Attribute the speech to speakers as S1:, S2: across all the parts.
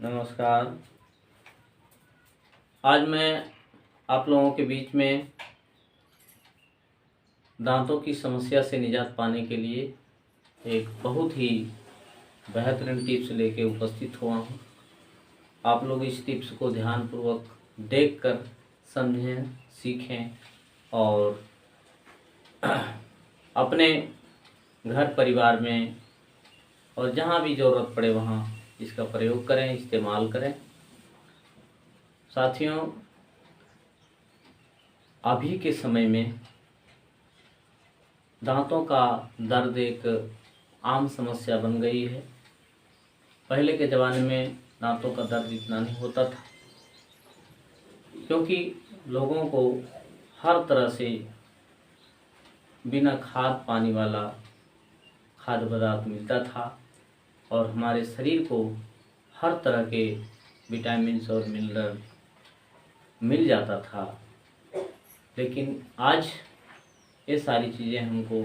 S1: नमस्कार। आज मैं आप लोगों के बीच में दांतों की समस्या से निजात पाने के लिए एक बहुत ही बेहतरीन टिप्स लेके उपस्थित हुआ हूँ। आप लोग इस टिप्स को ध्यानपूर्वक देखकर समझें, सीखें और अपने घर परिवार में और जहाँ भी ज़रूरत पड़े वहाँ इसका प्रयोग करें, इस्तेमाल करें। साथियों, अभी के समय में दांतों का दर्द एक आम समस्या बन गई है। पहले के ज़माने में दांतों का दर्द इतना नहीं होता था, क्योंकि लोगों को हर तरह से बिना खाद पानी वाला खाद्य पदार्थ मिलता था और हमारे शरीर को हर तरह के विटामिन्स और मिनरल मिल जाता था। लेकिन आज ये सारी चीज़ें हमको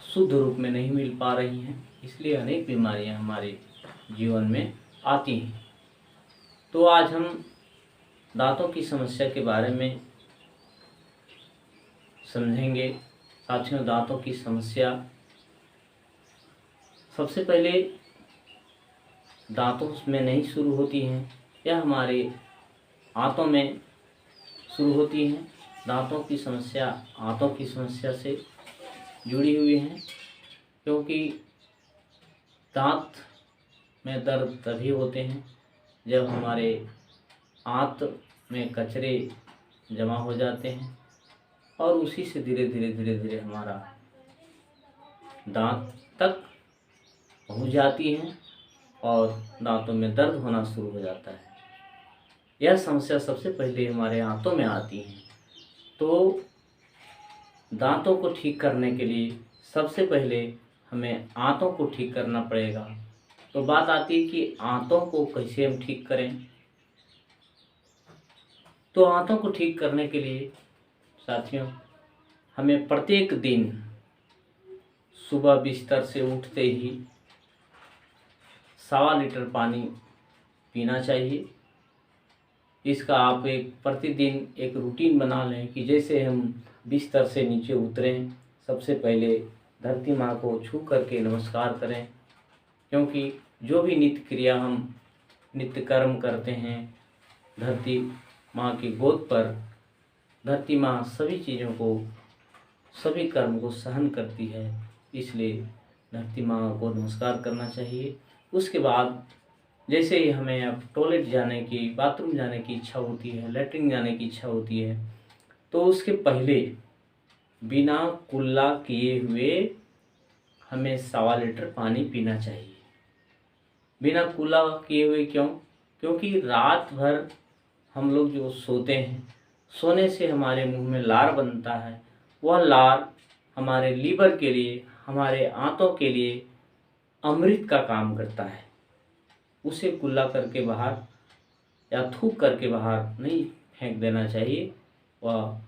S1: शुद्ध रूप में नहीं मिल पा रही हैं, इसलिए अनेक बीमारियां हमारे जीवन में आती हैं। तो आज हम दांतों की समस्या के बारे में समझेंगे। साथियों, दांतों की समस्या सबसे पहले दांतों में नहीं शुरू होती हैं, यह हमारे आंतों में शुरू होती हैं। दांतों की समस्या आंतों की समस्या से जुड़ी हुई हैं, क्योंकि दांत में दर्द तभी होते हैं जब हमारे आंत में कचरे जमा हो जाते हैं और उसी से धीरे धीरे हमारा दांत तक पहुंच जाती हैं और दांतों में दर्द होना शुरू हो जाता है। यह समस्या सबसे पहले हमारे आंतों में आती है। तो दांतों को ठीक करने के लिए सबसे पहले हमें आंतों को ठीक करना पड़ेगा। तो बात आती है कि आंतों को कैसे हम ठीक करें। तो आंतों को ठीक करने के लिए साथियों, हमें प्रत्येक दिन सुबह बिस्तर से उठते ही 1.25 लीटर पानी पीना चाहिए। इसका आप एक प्रतिदिन एक रूटीन बना लें कि जैसे हम बिस्तर से नीचे उतरें, सबसे पहले धरती माँ को छू करके नमस्कार करें, क्योंकि जो भी नित्य क्रिया हम नित्य कर्म करते हैं धरती माँ की गोद पर, धरती माँ सभी चीज़ों को, सभी कर्म को सहन करती है, इसलिए धरती माँ को नमस्कार करना चाहिए। उसके बाद जैसे ही हमें अब टॉयलेट जाने की, बाथरूम जाने की इच्छा होती है, लेटरिन जाने की इच्छा होती है, तो उसके पहले बिना कुल्ला किए हुए हमें 1.25 लीटर पानी पीना चाहिए। बिना कुल्ला किए हुए क्यों? क्योंकि रात भर हम लोग जो सोते हैं, सोने से हमारे मुंह में लार बनता है। वह लार हमारे लीवर के लिए, हमारे आंतों के लिए अमृत का काम करता है। उसे कुल्ला करके बाहर या थूक करके बाहर नहीं फेंक देना चाहिए, वह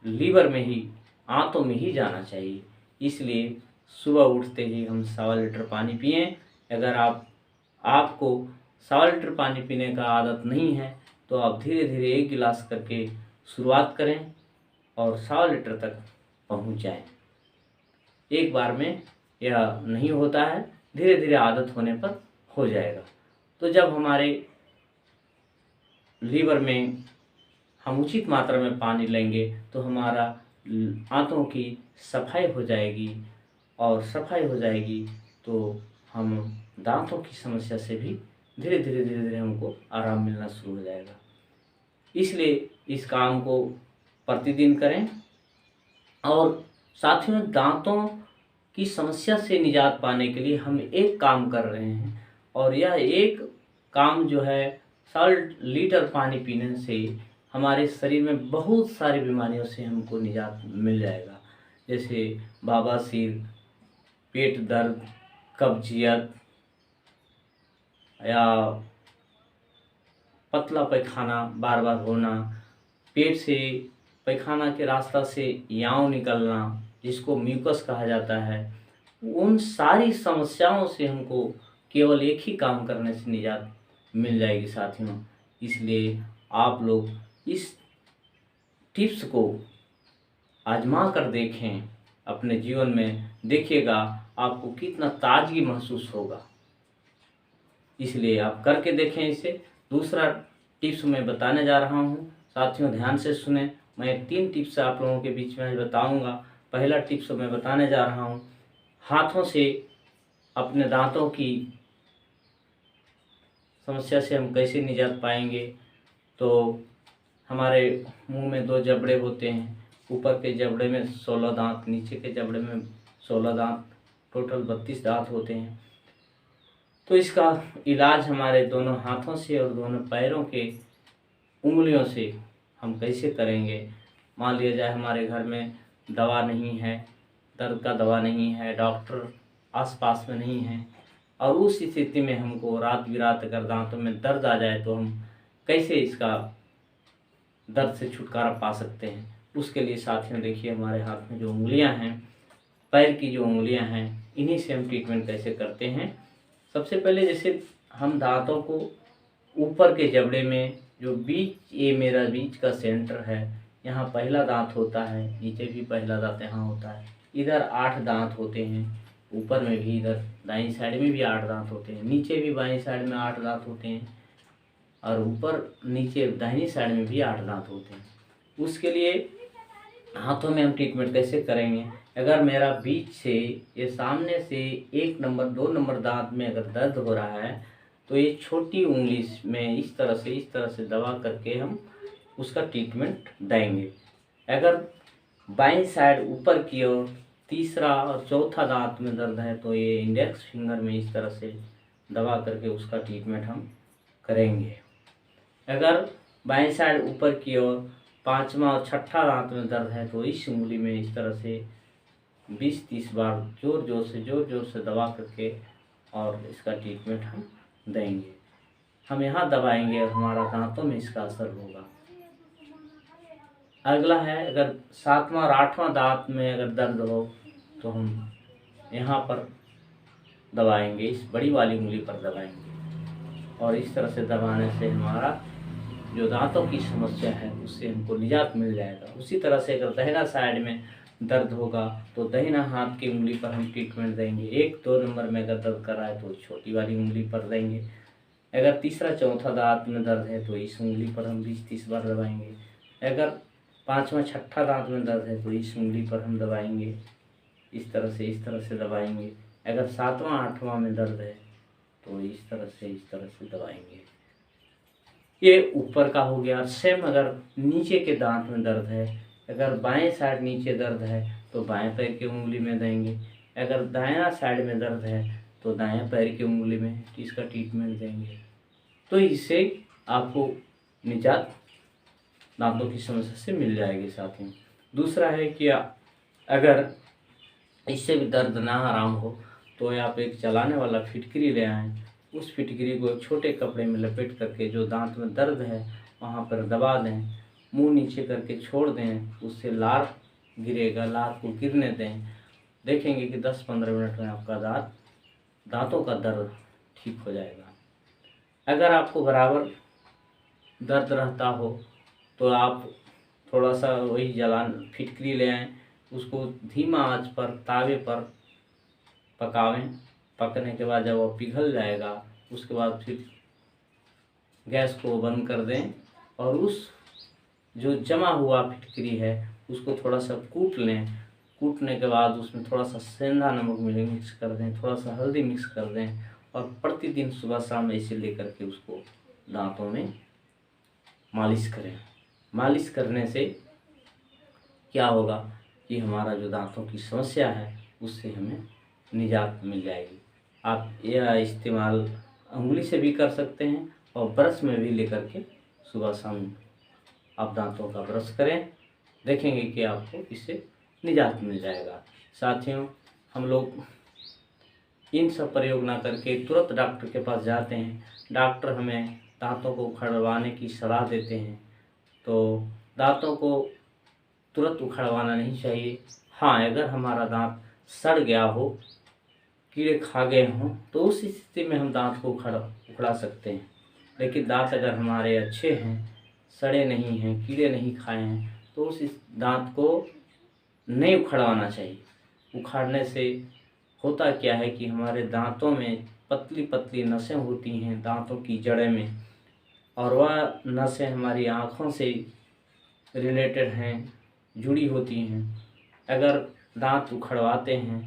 S1: लीवर में ही, आंतों में ही जाना चाहिए। इसलिए सुबह उठते ही हम 1.25 लीटर पानी पिएं। अगर आपको 1.25 लीटर पानी पीने का आदत नहीं है तो आप धीरे धीरे 1 गिलास करके शुरुआत करें और 1.25 लीटर तक पहुंच जाएं। एक बार में यह नहीं होता है, धीरे धीरे आदत होने पर हो जाएगा। तो जब हमारे लीवर में हम उचित मात्रा में पानी लेंगे तो हमारा आंतों की सफाई हो जाएगी, और सफाई हो जाएगी तो हम दांतों की समस्या से भी धीरे धीरे हमको आराम मिलना शुरू हो जाएगा। इसलिए इस काम को प्रतिदिन करें। और साथियों, दांतों की समस्या से निजात पाने के लिए हम एक काम कर रहे हैं, और यह एक काम जो है 1.25 लीटर पानी पीने से हमारे शरीर में बहुत सारी बीमारियों से हमको निजात मिल जाएगा। जैसे बवासीर, पेट दर्द, कब्जियत या पतला पैखाना बार बार होना, पेट से पैखाना के रास्ता से याव निकलना, जिसको म्यूकस कहा जाता है, उन सारी समस्याओं से हमको केवल एक ही काम करने से निजात मिल जाएगी साथियों। इसलिए आप लोग इस टिप्स को आजमा कर देखें अपने जीवन में, देखिएगा आपको कितना ताजगी महसूस होगा। इसलिए आप करके देखें इसे। दूसरा टिप्स मैं बताने जा रहा हूँ साथियों, ध्यान से सुने। मैं 3 टिप्स आप लोगों के बीच में बताऊंगा। पहला टिप्स मैं बताने जा रहा हूँ, हाथों से अपने दांतों की समस्या से हम कैसे निजात पाएंगे। तो हमारे मुंह में 2 जबड़े होते हैं, ऊपर के जबड़े में 16 दांत, नीचे के जबड़े में 16 दांत, टोटल 32 दांत होते हैं। तो इसका इलाज हमारे दोनों हाथों से और दोनों पैरों के उंगलियों से हम कैसे करेंगे। मान लिया जाए हमारे घर में दवा नहीं है, दर्द का दवा नहीं है, डॉक्टर आसपास में नहीं है, और उस स्थिति में हमको रात बिरात अगर दांतों में दर्द आ जाए तो हम कैसे इसका दर्द से छुटकारा पा सकते हैं। उसके लिए साथियों देखिए, हमारे हाथ में जो उंगलियां हैं, पैर की जो उंगलियां हैं, इन्हीं से हम ट्रीटमेंट कैसे करते हैं। सबसे पहले जैसे हम दांतों को ऊपर के जबड़े में जो बीच, ये मेरा बीच का सेंटर है, यहाँ पहला दांत होता है, नीचे भी पहला दांत यहाँ होता है, इधर 8 दांत होते हैं, ऊपर में भी, इधर दाईं साइड में भी 8 दांत होते हैं, नीचे भी बाईं साइड में 8 दांत होते हैं, और ऊपर नीचे दाहिनी साइड में भी 8 दांत होते हैं। उसके लिए हाथों में हम ट्रीटमेंट कैसे करेंगे। अगर मेरा बीच से, ये सामने से 1 नंबर 2 नंबर दांत में अगर दर्द हो रहा है तो ये छोटी उंगली में इस तरह से दबा करके हम उसका ट्रीटमेंट देंगे। अगर बाईं साइड ऊपर की ओर तीसरा और चौथा दांत में दर्द है तो ये इंडेक्स फिंगर में इस तरह से दबा करके उसका ट्रीटमेंट हम करेंगे। अगर बाईं साइड ऊपर की ओर पांचवा और छठा दांत में दर्द है तो इस उंगली में इस तरह से 20-30 बार जोर जोर से दबा करके और इसका ट्रीटमेंट हम देंगे। हम यहाँ दबाएंगे और हमारा दांतों में इसका असर होगा। अगला है, अगर 7वां और 8वां दांत में अगर दर्द हो तो हम यहाँ पर दबाएंगे, इस बड़ी वाली उंगली पर दबाएंगे, और इस तरह से दबाने से हमारा जो दांतों की समस्या है उससे हमको निजात मिल जाएगा। उसी तरह से अगर दाहिना साइड में दर्द होगा तो दाहिना हाथ की उंगली पर हम ट्रीटमेंट देंगे। 1-2 नंबर में अगर दर्द कर रहा है तो छोटी वाली उंगली पर देंगे। अगर तीसरा चौथा दांत में दर्द है तो इस उंगली पर हम 20-30 बार दबाएंगे। अगर 5वां छठा दांत में दर्द है तो इस उंगली पर हम दबाएंगे, इस तरह से दबाएंगे। अगर 7वां 8वां में दर्द है तो इस तरह से दबाएंगे। ये ऊपर का हो गया। सेम अगर नीचे के दांत में दर्द है, अगर बाएं साइड नीचे दर्द है तो बाएं पैर की उंगली में देंगे। अगर दायां साइड में दर्द है तो दायां पैर की उंगली में इसका ट्रीटमेंट देंगे। तो इससे आपको निजात दांतों की समस्या से मिल जाएगी साथियों। दूसरा है कि अगर इससे भी दर्द ना आराम हो तो आप एक चलाने वाला फिटकरी ले आएँ। उस फिटकरी को एक छोटे कपड़े में लपेट करके जो दांत में दर्द है वहाँ पर दबा दें, मुंह नीचे करके छोड़ दें, उससे लार गिरेगा, लार को गिरने दें। देखेंगे कि 10-15 मिनट में आपका दांतों का दर्द ठीक हो जाएगा। अगर आपको बराबर दर्द रहता हो तो आप थोड़ा सा वही फिटकरी ले आएँ, उसको धीमा आंच पर तावे पर पकावें। पकने के बाद जब वो पिघल जाएगा उसके बाद फिर गैस को बंद कर दें, और उस जो जमा हुआ फिटकरी है उसको थोड़ा सा कूट लें। कूटने के बाद उसमें थोड़ा सा सेंधा नमक मिक्स कर दें, थोड़ा सा हल्दी मिक्स कर दें, और प्रतिदिन सुबह शाम ऐसे लेकर के उसको दांतों में मालिश करें। मालिश करने से क्या होगा कि हमारा जो दांतों की समस्या है उससे हमें निजात मिल जाएगी। आप यह इस्तेमाल उंगली से भी कर सकते हैं और ब्रश में भी लेकर के सुबह शाम आप दांतों का ब्रश करें, देखेंगे कि आपको इससे निजात मिल जाएगा। साथियों, हम लोग इन सब प्रयोग ना करके तुरंत डॉक्टर के पास जाते हैं। डॉक्टर हमें दांतों को उखड़वाने की सलाह देते हैं, तो दांतों को तुरंत उखड़वाना नहीं चाहिए। हाँ, अगर हमारा दांत सड़ गया हो, कीड़े खा गए हों तो उस स्थिति में हम दांत को उखड़ा सकते हैं। लेकिन दांत अगर हमारे अच्छे हैं, सड़े नहीं हैं, कीड़े नहीं खाए हैं, तो उस दांत को नहीं उखड़वाना चाहिए। उखाड़ने से होता क्या है कि हमारे दांतों में पतली पतली नसें होती हैं दांतों की जड़ें में, और वह नसें हमारी आँखों से रिलेटेड हैं, जुड़ी होती हैं। अगर दांत उखड़वाते हैं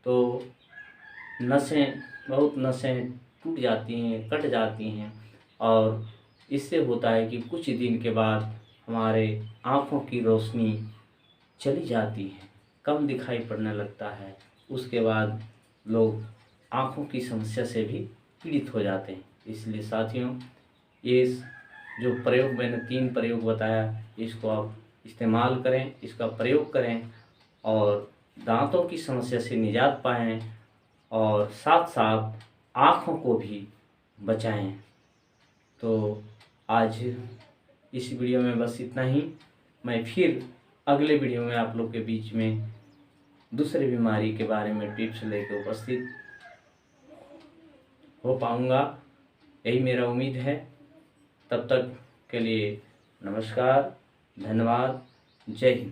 S1: तो बहुत नसें टूट जाती हैं, कट जाती हैं, और इससे होता है कि कुछ दिन के बाद हमारे आँखों की रोशनी चली जाती है, कम दिखाई पड़ने लगता है। उसके बाद लोग आँखों की समस्या से भी पीड़ित हो जाते हैं। इसलिए साथियों, ये जो प्रयोग मैंने 3 प्रयोग बताया, इसको आप इस्तेमाल करें, इसका प्रयोग करें और दांतों की समस्या से निजात पाएँ और साथ साथ आँखों को भी बचाएं। तो आज इस वीडियो में बस इतना ही। मैं फिर अगले वीडियो में आप लोग के बीच में दूसरी बीमारी के बारे में टिप्स लेकर उपस्थित हो पाऊँगा, यही मेरा उम्मीद है। तब तक के लिए नमस्कार, धन्यवाद, जय हिंद।